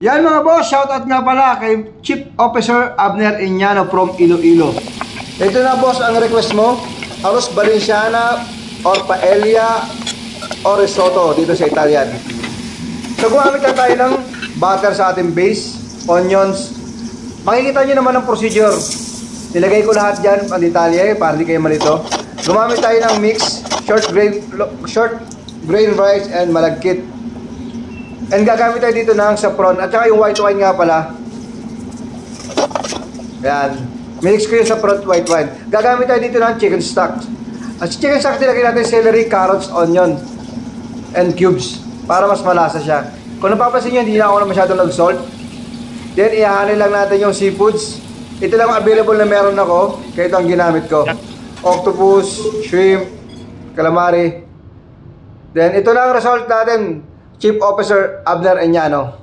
Yan mga boss, shoutout nga pala kay Chief Officer Abner Iñano from Iloilo. Ito na boss ang request mo, arroz valenciana or paella or risotto dito sa Italian. So gumamit lang tayo ng butter sa ating base, onions. Makikita nyo naman ang procedure. Nilagay ko lahat dyan ang detalye para di kayo malito. Gumamit tayo ng mix, short grain rice and malagkit. And gagamit tayo dito ng saffron at saka yung white wine nga pala. Yan. Mix ko yung saffron at white wine. Gagamit tayo dito ng chicken stock. At chicken stock nilagay natin celery, carrots, onion, and cubes para mas malasa siya. Kung napapansin nyo, hindi na ako masyadong nag-salt. Then, ihahanin lang natin yung seafoods. Ito lang available na meron ako. Kaya ito ang ginamit ko. Octopus, shrimp, calamari. Then, ito lang ang result natin. Chief Officer Abner Iñano.